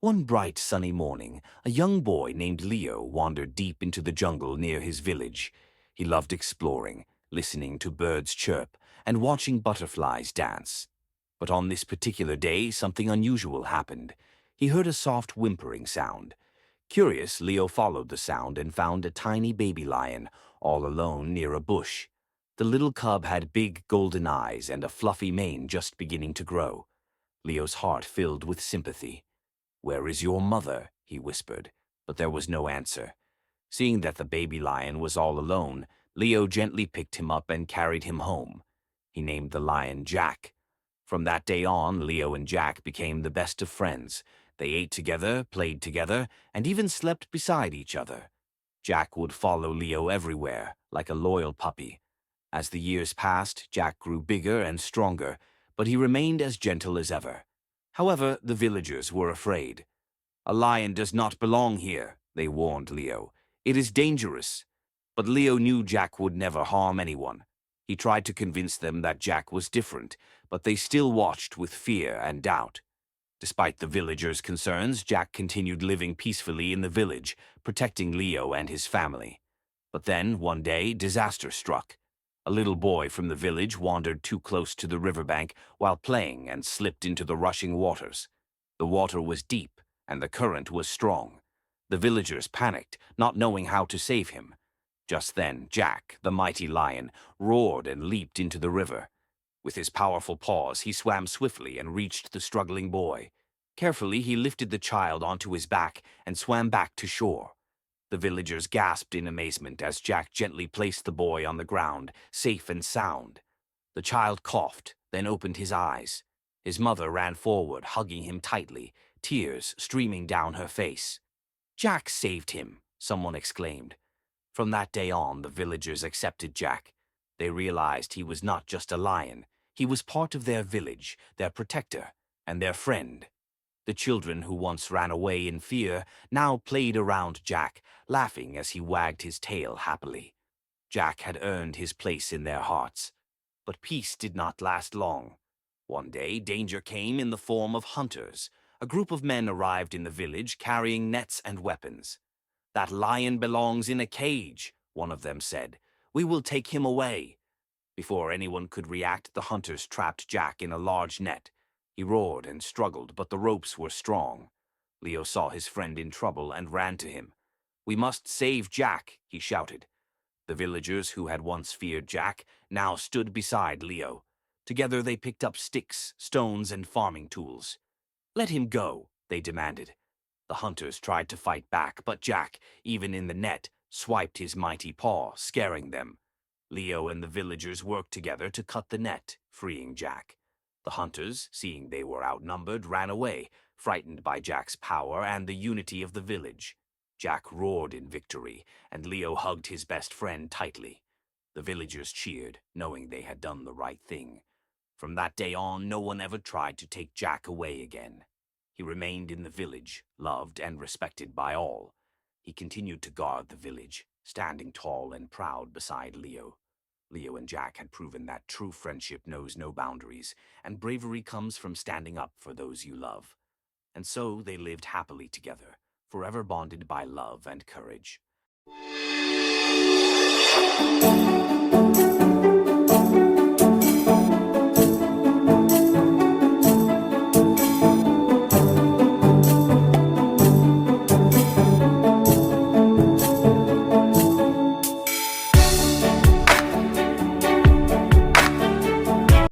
One bright sunny morning, a young boy named Leo wandered deep into the jungle near his village. He loved exploring, listening to birds chirp, and watching butterflies dance. But on this particular day, something unusual happened. He heard a soft whimpering sound. Curious, Leo followed the sound and found a tiny baby lion, all alone near a bush. The little cub had big golden eyes and a fluffy mane just beginning to grow. Leo's heart filled with sympathy. "Where is your mother?" he whispered, but there was no answer. Seeing that the baby lion was all alone, Leo gently picked him up and carried him home. He named the lion Jack. From that day on, Leo and Jack became the best of friends. They ate together, played together, and even slept beside each other. Jack would follow Leo everywhere, like a loyal puppy. As the years passed, Jack grew bigger and stronger, but he remained as gentle as ever. However, the villagers were afraid. "A lion does not belong here," they warned Leo. "It is dangerous." But Leo knew Jack would never harm anyone. He tried to convince them that Jack was different, but they still watched with fear and doubt. Despite the villagers' concerns, Jack continued living peacefully in the village, protecting Leo and his family. But then, one day, disaster struck. A little boy from the village wandered too close to the riverbank while playing and slipped into the rushing waters. The water was deep, and the current was strong. The villagers panicked, not knowing how to save him. Just then, Jack, the mighty lion, roared and leaped into the river. With his powerful paws, he swam swiftly and reached the struggling boy. Carefully, he lifted the child onto his back and swam back to shore. The villagers gasped in amazement as Jack gently placed the boy on the ground, safe and sound. The child coughed, then opened his eyes. His mother ran forward, hugging him tightly, tears streaming down her face. "Jack saved him," someone exclaimed. From that day on, the villagers accepted Jack. They realized he was not just a lion. He was part of their village, their protector, and their friend. The children who once ran away in fear now played around Jack, laughing as he wagged his tail happily. Jack had earned his place in their hearts. But peace did not last long. One day, danger came in the form of hunters. A group of men arrived in the village carrying nets and weapons. "That lion belongs in a cage," one of them said. "We will take him away." Before anyone could react, the hunters trapped Jack in a large net. He roared and struggled, but the ropes were strong. Leo saw his friend in trouble and ran to him. "We must save Jack," he shouted. The villagers who had once feared Jack now stood beside Leo. Together they picked up sticks, stones, and farming tools. "Let him go," they demanded. The hunters tried to fight back, but Jack, even in the net, swiped his mighty paw, scaring them. Leo and the villagers worked together to cut the net, freeing Jack. The hunters, seeing they were outnumbered, ran away, frightened by Jack's power and the unity of the village. Jack roared in victory, and Leo hugged his best friend tightly. The villagers cheered, knowing they had done the right thing. From that day on, no one ever tried to take Jack away again. He remained in the village, loved and respected by all. He continued to guard the village, standing tall and proud beside Leo. Leo and Jack had proven that true friendship knows no boundaries, and bravery comes from standing up for those you love. And so they lived happily together, forever bonded by love and courage.